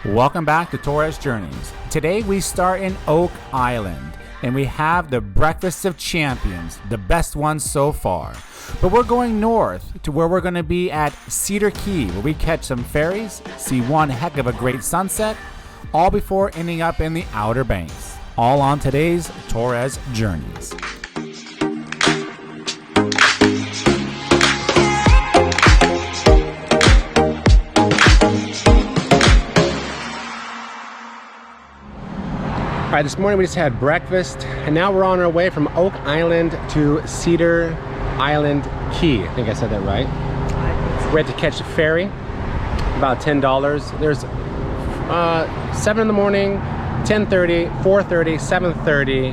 Welcome back to Torres Journeys. Today we start in Oak Island and we have the Breakfast of Champions, the best one so far. But we're going north to where we're going to be at Cedar Key, where we catch some ferries, see one heck of a great sunset, all before ending up in the Outer Banks. All on today's Torres Journeys. All right, this morning we just had breakfast, and now we're on our way from Oak Island to Cedar Island Key. I think I said that right. We had to catch a ferry, about $10. There's 7 in the morning, 10:30, 4:30, 7:30,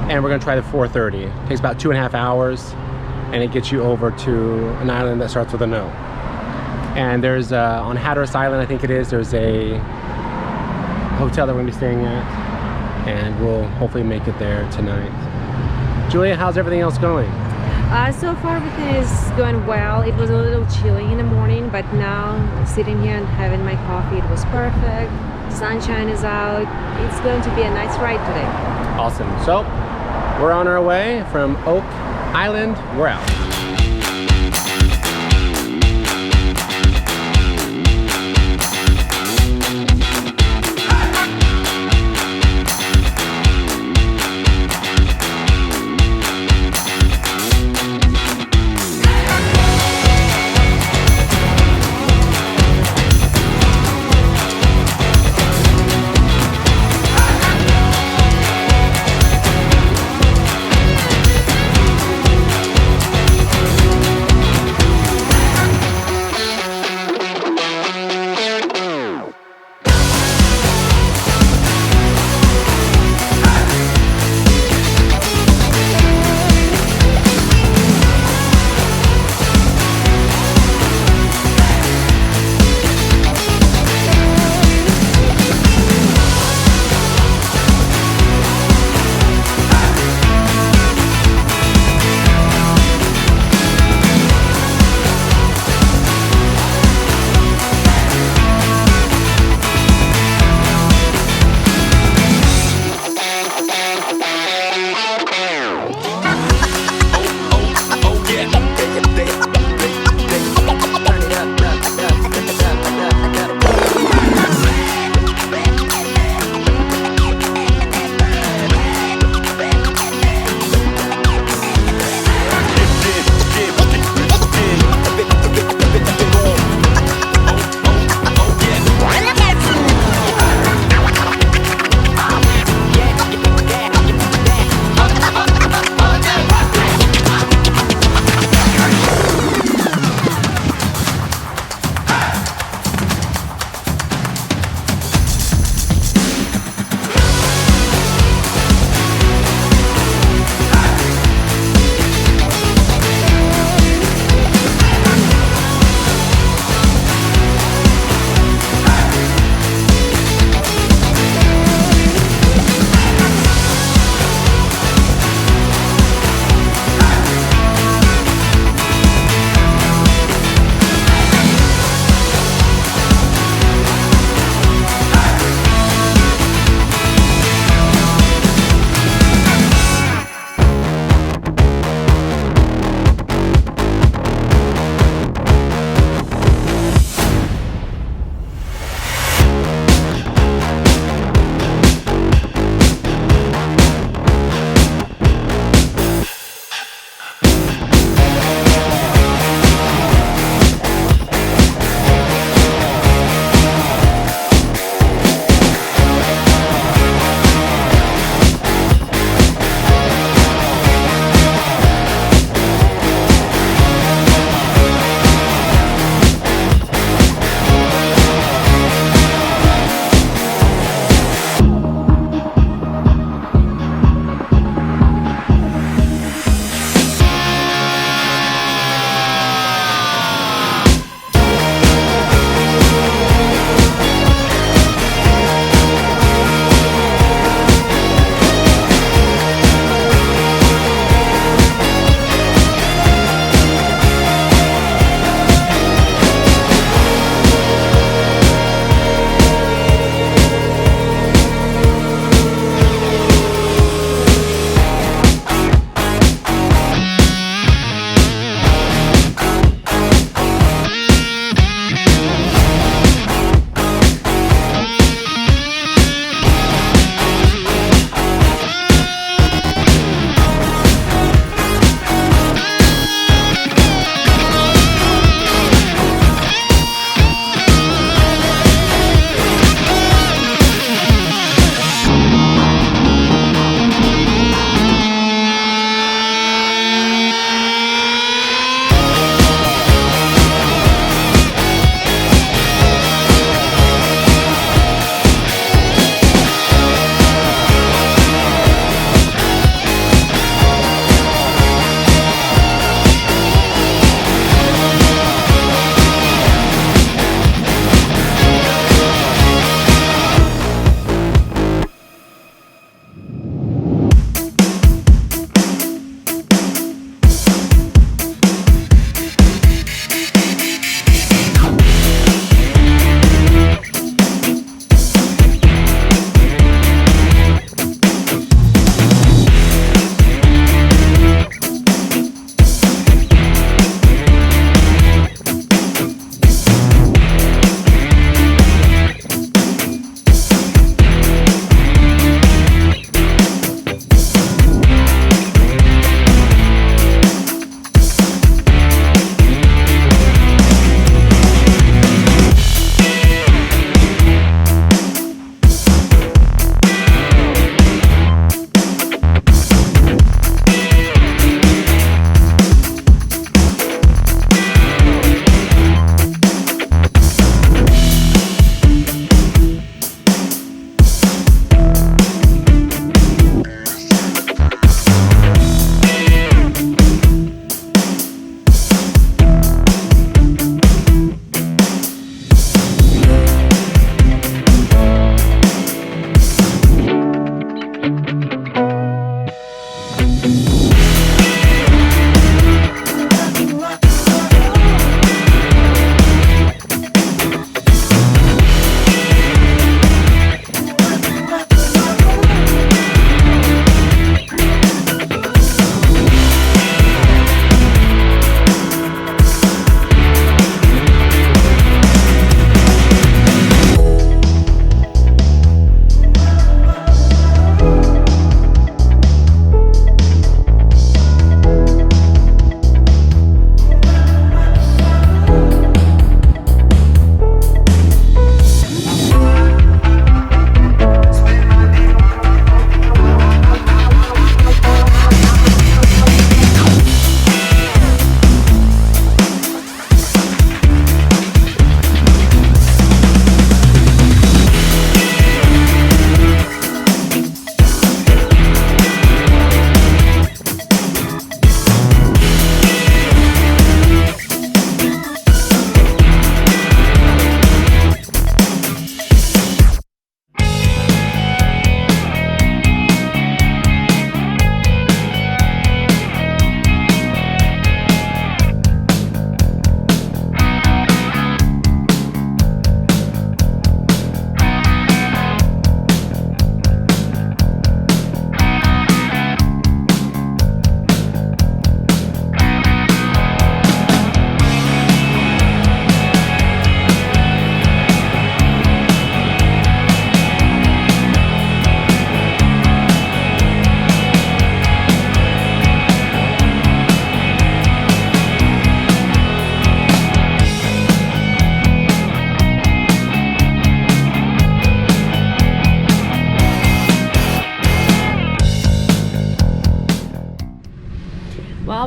and we're gonna try the 4:30. It takes about 2.5 hours, and it gets you over to an island that starts with an O. And there's on Hatteras Island, I think it is, there's a hotel that we're gonna be staying at. And we'll hopefully make it there tonight. Julia, how's everything else going? So far everything is going well. It was a little chilly in the morning, but now sitting here and having my coffee, it was perfect. Sunshine is out. It's going to be a nice ride today. Awesome. So we're on our way from Oak Island. We're out.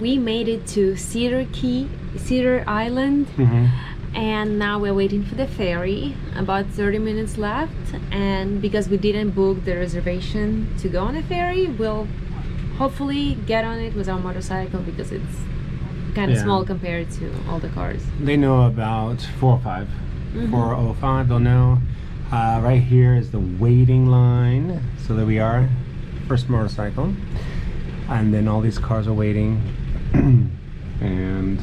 we made it to Cedar Island, and now we're waiting for the ferry. About 30 minutes left, and because we didn't book the reservation to go on a ferry, we'll hopefully get on it with our motorcycle because it's kind of small compared to all the cars. They know about 405. 405, they'll know. Right here is the waiting line. So there we are, first motorcycle. And then all these cars are waiting. And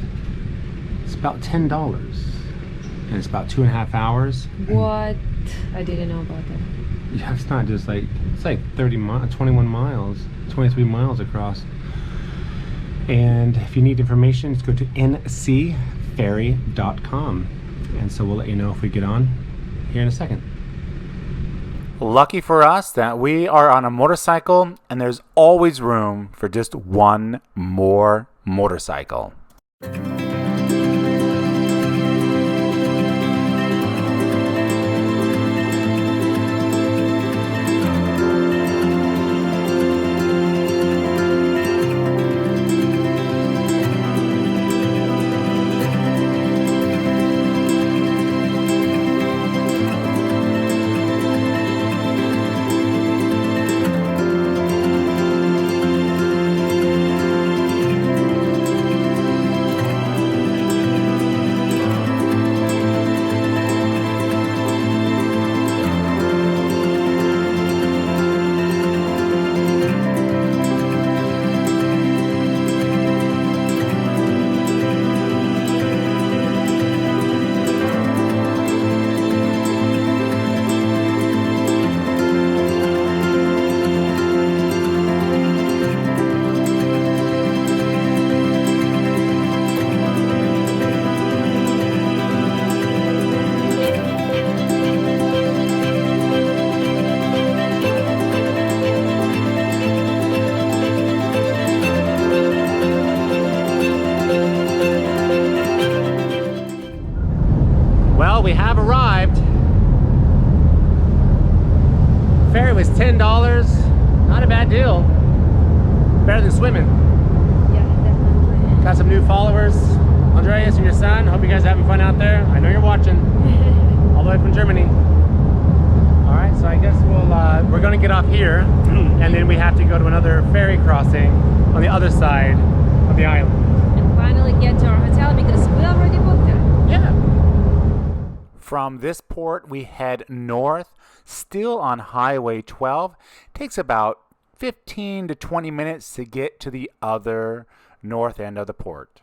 it's about $10. And it's about 2.5 hours. What? I didn't know about that. Yeah, it's not just like, it's like 21 miles, 23 miles across. And if you need information, just go to ncferry.com. And so we'll let you know if we get on here in a second. Lucky for us that we are on a motorcycle and there's always room for just one more motorcycle. Well, we have arrived. Ferry was $10. Not a bad deal. Better than swimming. Yeah, definitely. Got some new followers. Andreas and your son. Hope you guys are having fun out there. I know you're watching. All the way from Germany. All right, so I guess we're going to get off here, and then we have to go to another ferry crossing on the other side of the island. And finally get to our hotel because we already booked it. Yeah. From this port, we head north, still on Highway 12. Takes about 15 to 20 minutes to get to the other north end of the port.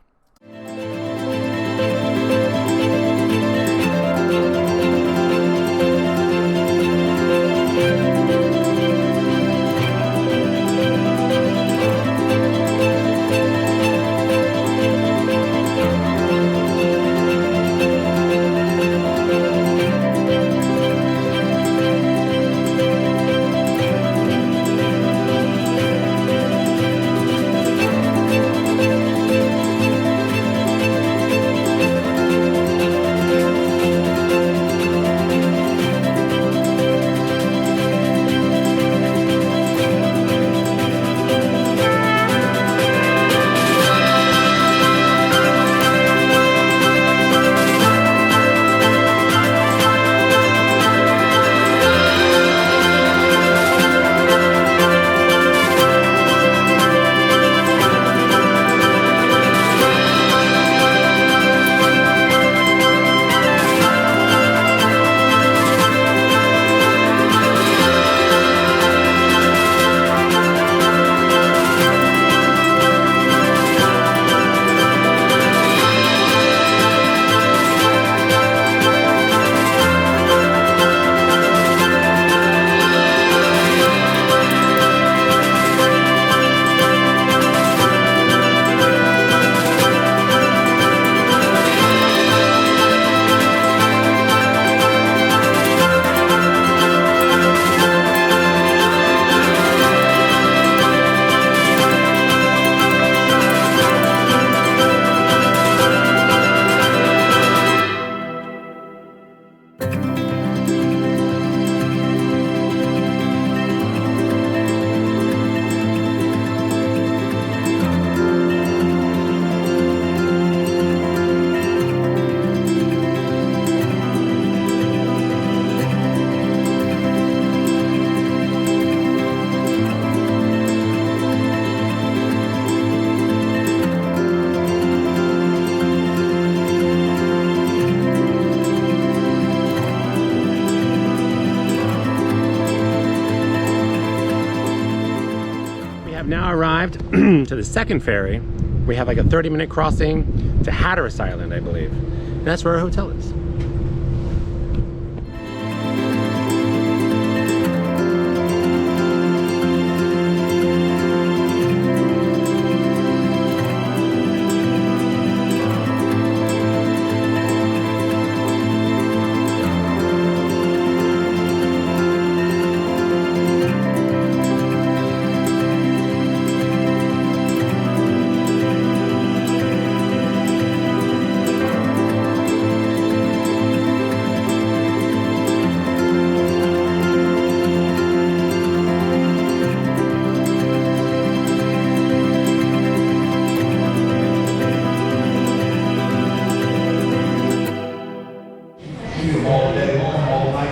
have now arrived to the second ferry. We have like a 30-minute crossing to Hatteras Island, I believe. And that's where our hotel is.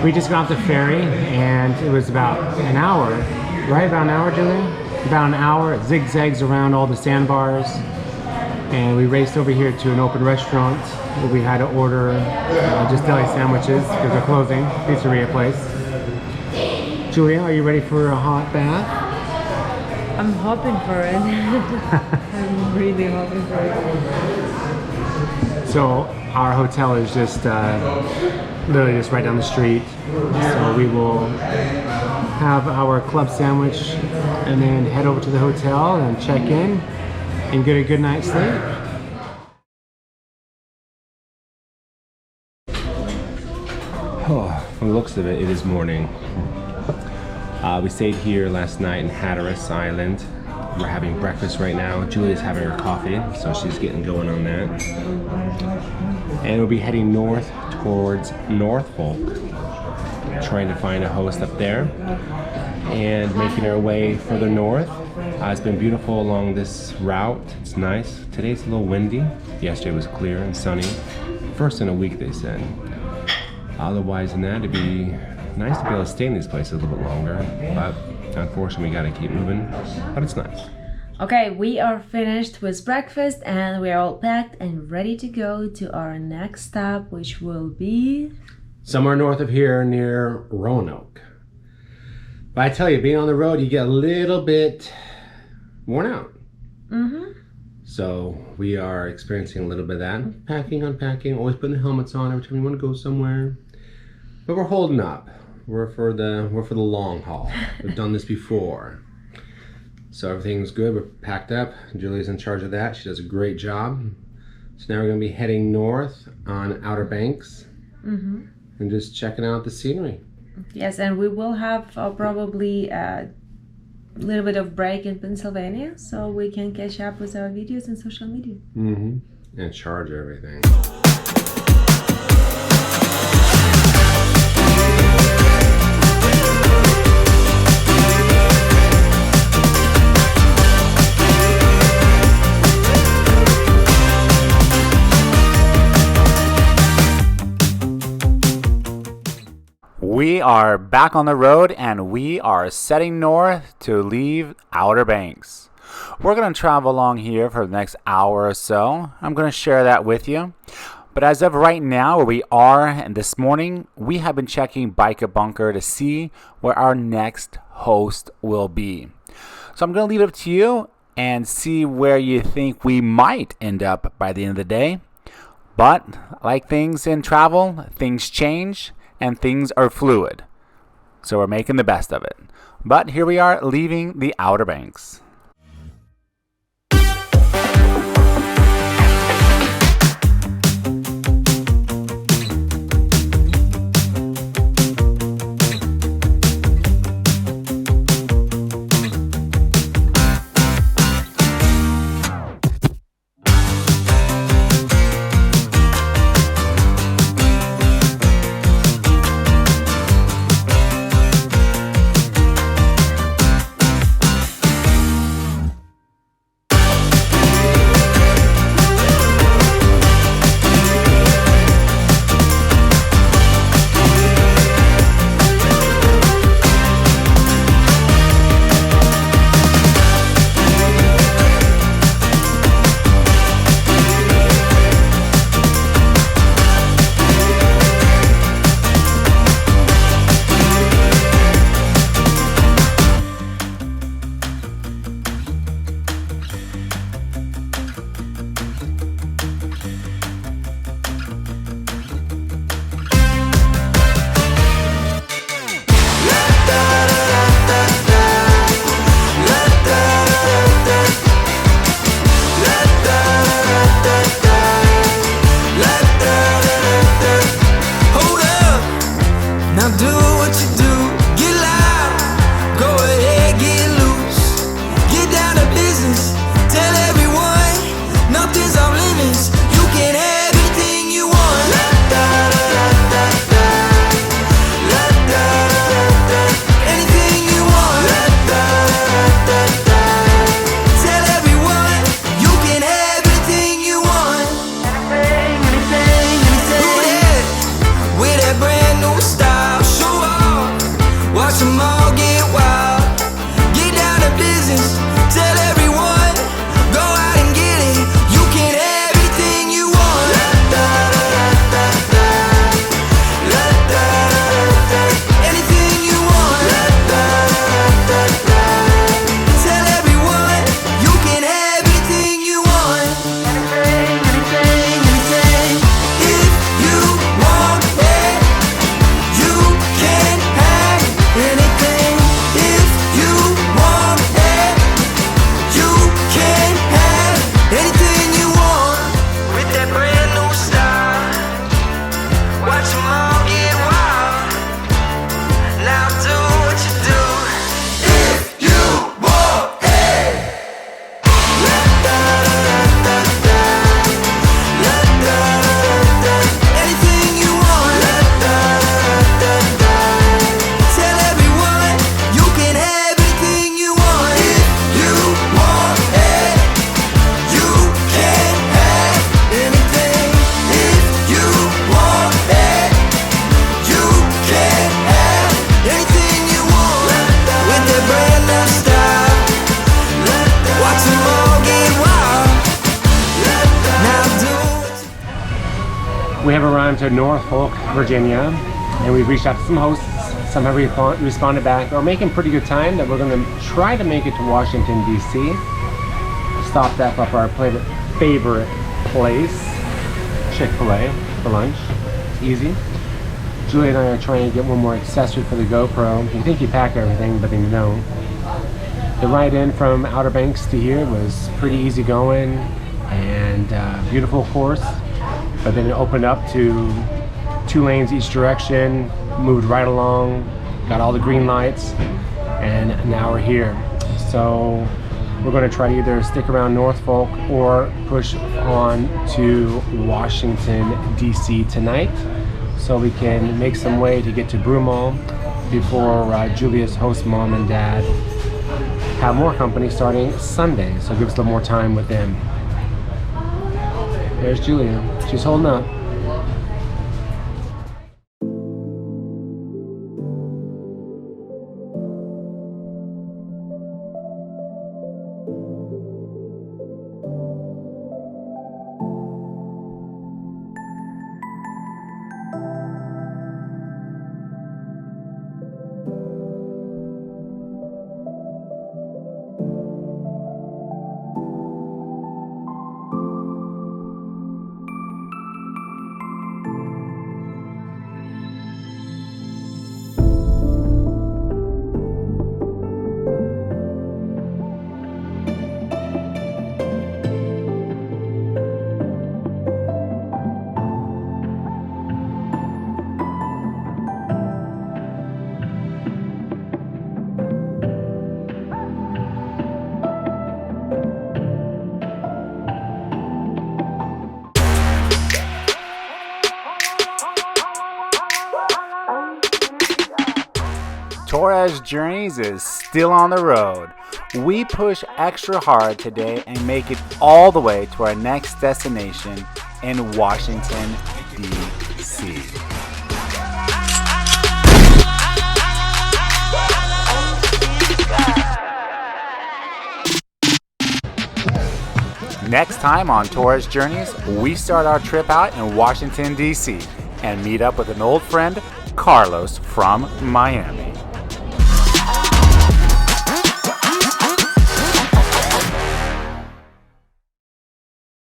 We just got off the ferry and it was about an hour, right? About an hour, Julian? About an hour. It zigzags around all the sandbars. And we raced over here to an open restaurant where we had to order just deli sandwiches because they're closing, pizzeria place. Julia, are you ready for a hot bath? I'm hoping for it. I'm really hoping for it. So our hotel is just literally just right down the street. So we will have our club sandwich and then head over to the hotel and check in and get a good night's sleep. Oh, from the looks of it, it is morning. We stayed here last night in Hatteras Island. We're having breakfast right now. Julia's having her coffee, so she's getting going on that. And we'll be heading north towards Norfolk, trying to find a host up there, and making our way further north. It's been beautiful along this route. It's nice. Today's a little windy. Yesterday was clear and sunny. First in a week, they said. Otherwise than that, it'd be nice to be able to stay in these places a little bit longer, but unfortunately we gotta keep moving, but it's nice. Okay, we are finished with breakfast and we are all packed and ready to go to our next stop, which will be somewhere north of here near Roanoke. But I tell you, being on the road, you get a little bit worn out. So we are experiencing a little bit of that. Packing, unpacking, always putting the helmets on every time you want to go somewhere. But we're holding up. We're for the long haul. We've done this before. So everything's good. We're packed up. Julie's in charge of that. She does a great job. So now we're going to be heading north on Outer Banks and just checking out the scenery. Yes, and we will have probably a little bit of break in Pennsylvania, so we can catch up with our videos and social media. And charge everything. We are back on the road and we are setting north to leave Outer Banks. We're going to travel along here for the next hour or so. I'm going to share that with you. But as of right now, where we are, and this morning, we have been checking Biker Bunker to see where our next host will be. So I'm going to leave it up to you and see where you think we might end up by the end of the day. But like things in travel, things change. And things are fluid. So we're making the best of it. But here we are leaving the Outer Banks. what you do. Get loud, go ahead, get loose. Get down to business, tell everyone nothing's off limits. You can have anything you want. La da da da da la da da. Anything you want. La da da da. Tell everyone you can have anything you want. Anything. Do that with that brand new style. Show off, watch them all get wild. Get down to business, tell everyone, go out and get it. You can have anything you want. La da da da la da da. Anything you want. La da da. Tell everyone you can have anything you want. Anything. If you want it, you can have anything. If you want it, you can have anything you want. With that brand new style, watch them all get wild. Now do what you do. If you want it. La da da da la da da. Anything you want. La da da. Tell everyone you can have anything you want. If you want it, you can have anything. If you want it, you can have anything you want. With that brand new style, watch them all get wild. Now do what you. We have arrived to Norfolk, Virginia, and we've reached out to some hosts. Some have responded back. We're making pretty good time that we're going to try to make it to Washington, D.C. Stop that up our favorite place, Chick-fil-A, for lunch. It's easy. Julie and I are trying to get one more accessory for the GoPro. You think you pack everything, but then you don't. The ride in from Outer Banks to here was pretty easy going and beautiful course, but then it opened up to 2 lanes each direction, moved right along, got all the green lights, and now we're here. So we're going to try to either stick around Norfolk or push on to Washington, D.C. tonight, so we can make some way to get to Broomall before Julia's host mom and dad have more company starting Sunday, so it gives us a little more time with them. There's Julia. She's holding up. Torres Journeys is still on the road. We push extra hard today and make it all the way to our next destination in Washington, D.C. Next time on Torres Journeys, we start our trip out in Washington, D.C. and meet up with an old friend, Carlos from Miami.